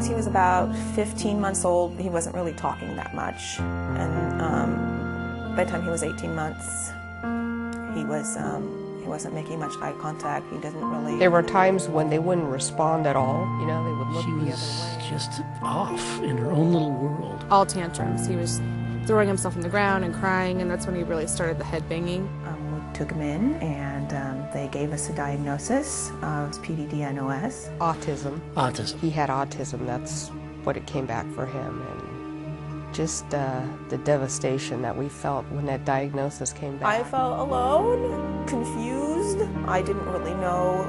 Once he was about 15 months old, he wasn't really talking that much. And by the time he was 18 months, he wasn't making much eye contact. He doesn't really... There were times when they wouldn't respond at all. You know, they would look the other way. She was just off in her own little world. All tantrums. He was throwing himself on the ground and crying, and that's when he really started the head banging. We took him in, and they gave us a diagnosis of PDD-NOS. Autism. Autism. He had autism. That's what it came back for him. And just the devastation that we felt when that diagnosis came back. I felt alone, confused. I didn't really know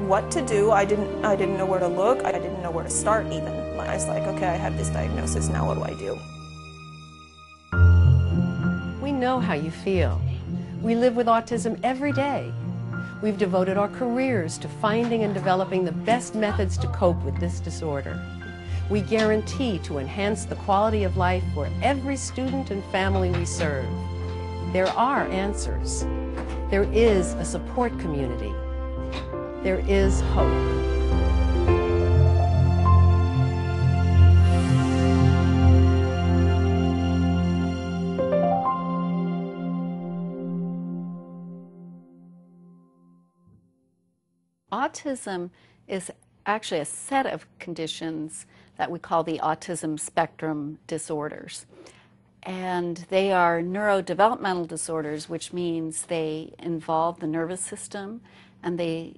what to do. I didn't know where to look. I didn't know where to start even. I was like, okay, I have this diagnosis, now what do I do? We know how you feel. We live with autism every day. We've devoted our careers to finding and developing the best methods to cope with this disorder. We guarantee to enhance the quality of life for every student and family we serve. There are answers. There is a support community. There is hope. Autism is actually a set of conditions that we call the autism spectrum disorders. And they are neurodevelopmental disorders, which means they involve the nervous system and they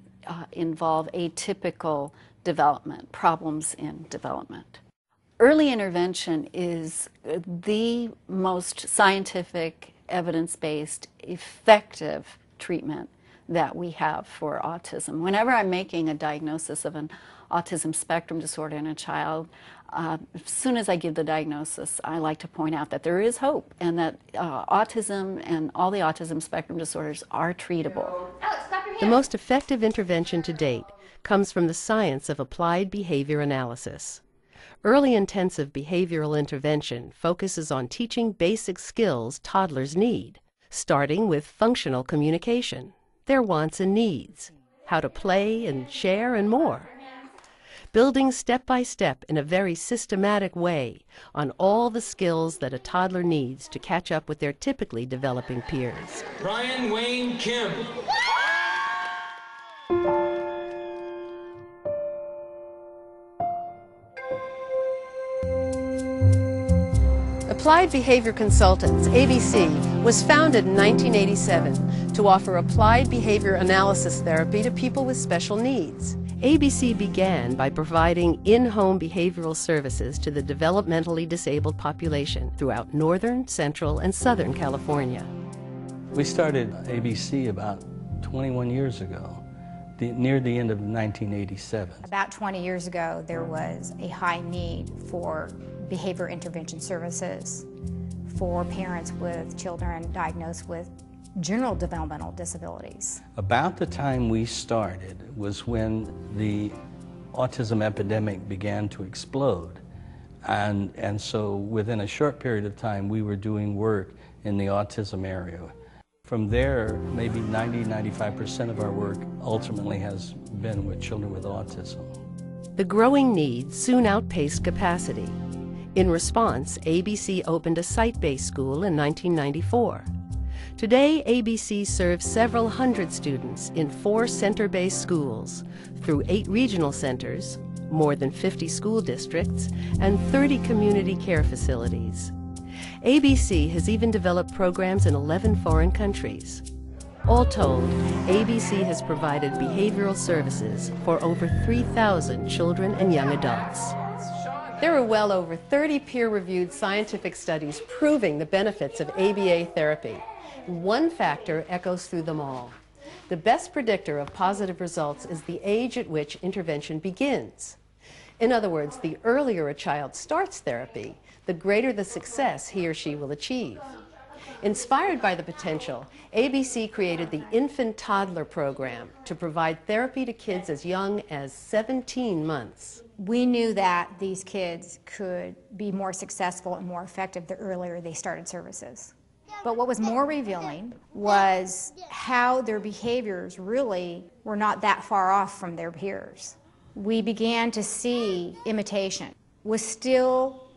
involve atypical development, problems in development. Early intervention is the most scientific, evidence-based, effective treatment that we have for autism. Whenever I'm making a diagnosis of an autism spectrum disorder in a child, as soon as I give the diagnosis, I like to point out that there is hope and that autism and all the autism spectrum disorders are treatable. The most effective intervention to date comes from the science of applied behavior analysis. Early intensive behavioral intervention focuses on teaching basic skills toddlers need, starting with functional communication, their wants and needs, how to play and share, and more. Building step by step in a very systematic way on all the skills that a toddler needs to catch up with their typically developing peers. Brian Wayne Kim. Applied Behavior Consultants, ABC, was founded in 1987 to offer applied behavior analysis therapy to people with special needs. ABC began by providing in-home behavioral services to the developmentally disabled population throughout Northern, Central, and Southern California. We started ABC about 21 years ago, near the end of 1987. About 20 years ago, there was a high need for behavior intervention services for parents with children diagnosed with general developmental disabilities. About the time we started was when the autism epidemic began to explode. And so within a short period of time, we were doing work in the autism area. From there, maybe 90–95% of our work ultimately has been with children with autism. The growing need soon outpaced capacity. In response, ABC opened a site-based school in 1994. Today, ABC serves several hundred students in 4 center-based schools through 8 regional centers, more than 50 school districts, and 30 community care facilities. ABC has even developed programs in 11 foreign countries. All told, ABC has provided behavioral services for over 3,000 children and young adults. There are well over 30 peer-reviewed scientific studies proving the benefits of ABA therapy. One factor echoes through them all. The best predictor of positive results is the age at which intervention begins. In other words, the earlier a child starts therapy, the greater the success he or she will achieve. Inspired by the potential, ABC created the Infant Toddler program to provide therapy to kids as young as 17 months. We knew that these kids could be more successful and more effective the earlier they started services. But what was more revealing was how their behaviors really were not that far off from their peers. we began to see imitation was still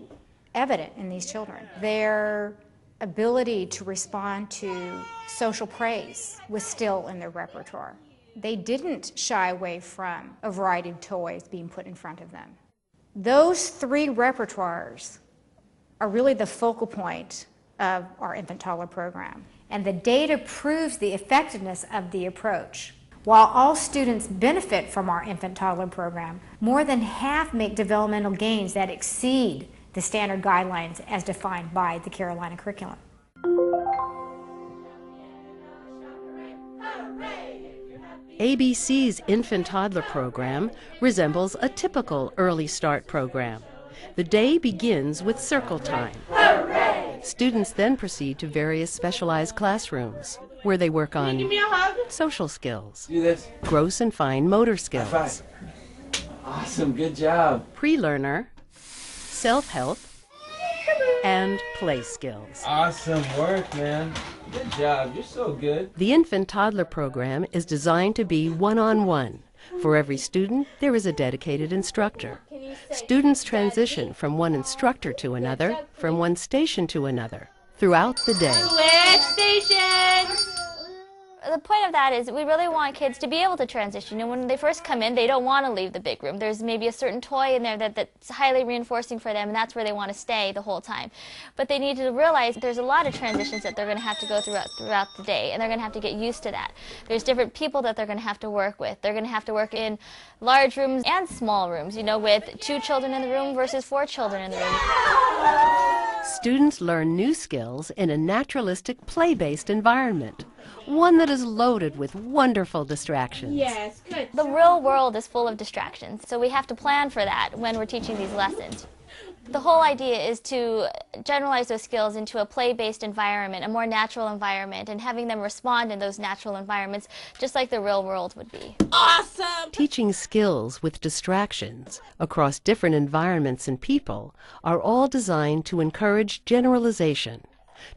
evident in these children. Their ability to respond to social praise was still in their repertoire. They didn't shy away from a variety of toys being put in front of them. Those three repertoires are really the focal point of our infant toddler program. And the data proves the effectiveness of the approach. While all students benefit from our infant toddler program, more than half make developmental gains that exceed the standard guidelines as defined by the Carolina curriculum. ABC's infant toddler program resembles a typical early start program. The day begins with circle time. Hooray! Students then proceed to various specialized classrooms where they work on social skills, gross and fine motor skills, awesome, good job, pre-learner, self-help, and play skills. Awesome work, man. Good job. You're so good. The infant toddler program is designed to be one-on-one. For every student, there is a dedicated instructor. Students transition from one instructor to another, from one station to another, throughout the day. Switch stations! The point of that is we really want kids to be able to transition, and when they first come in, they don't want to leave the big room. There's maybe a certain toy in there that's highly reinforcing for them, and that's where they want to stay the whole time. But they need to realize there's a lot of transitions that they're going to have to go throughout the day, and they're going to have to get used to that. There's different people that they're going to have to work with. They're going to have to work in large rooms and small rooms, you know, with 2 children in the room versus 4 children in the room. Students learn new skills in a naturalistic, play-based environment, one that is loaded with wonderful distractions. Yes, good. The real world is full of distractions, so we have to plan for that when we're teaching these lessons. The whole idea is to generalize those skills into a play-based environment, a more natural environment, and having them respond in those natural environments just like the real world would be. Awesome! Teaching skills with distractions across different environments and people are all designed to encourage generalization,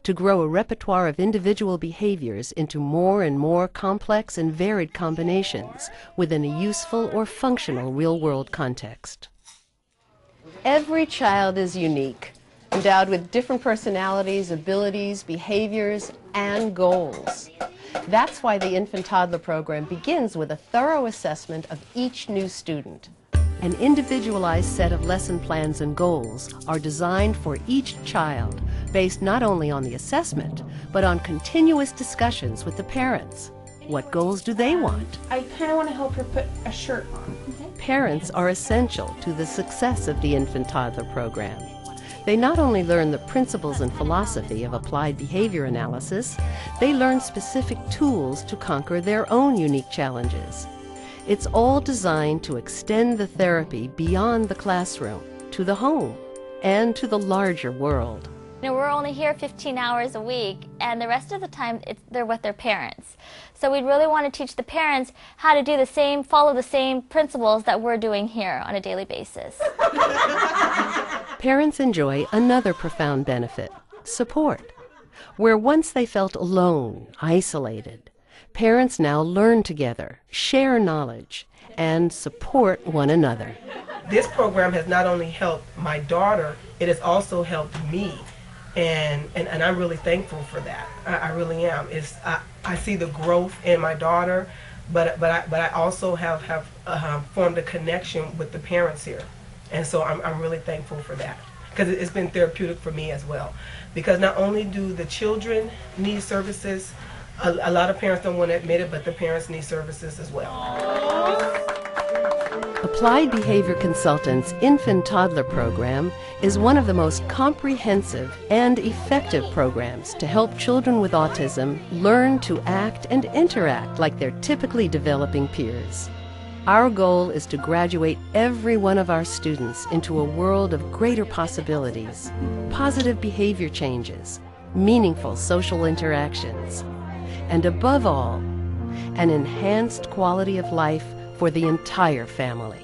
to grow a repertoire of individual behaviors into more and more complex and varied combinations within a useful or functional real-world context. Every child is unique, endowed with different personalities, abilities, behaviors, and goals. That's why the infant toddler program begins with a thorough assessment of each new student. An individualized set of lesson plans and goals are designed for each child, based not only on the assessment, but on continuous discussions with the parents. What goals do they want? I kind of want to help her put a shirt on. Parents are essential to the success of the infant toddler program. They not only learn the principles and philosophy of applied behavior analysis, they learn specific tools to conquer their own unique challenges. It's all designed to extend the therapy beyond the classroom, to the home, and to the larger world. You know, we're only here 15 hours a week, and the rest of the time they're with their parents. So we really want to teach the parents how to do the same, follow the same principles that we're doing here on a daily basis. Parents enjoy another profound benefit, support. Where once they felt alone, isolated, parents now learn together, share knowledge, and support one another. This program has not only helped my daughter, it has also helped me. And I'm really thankful for that. I really am. I see the growth in my daughter, but I also have formed a connection with the parents here, and so I'm really thankful for that, because it's been therapeutic for me as well. Because not only do the children need services, a lot of parents don't want to admit it, but the parents need services as well. Applied Behavior Consultants' Infant Toddler Program is one of the most comprehensive and effective programs to help children with autism learn to act and interact like their typically developing peers. Our goal is to graduate every one of our students into a world of greater possibilities, positive behavior changes, meaningful social interactions, and above all, an enhanced quality of life for the entire family.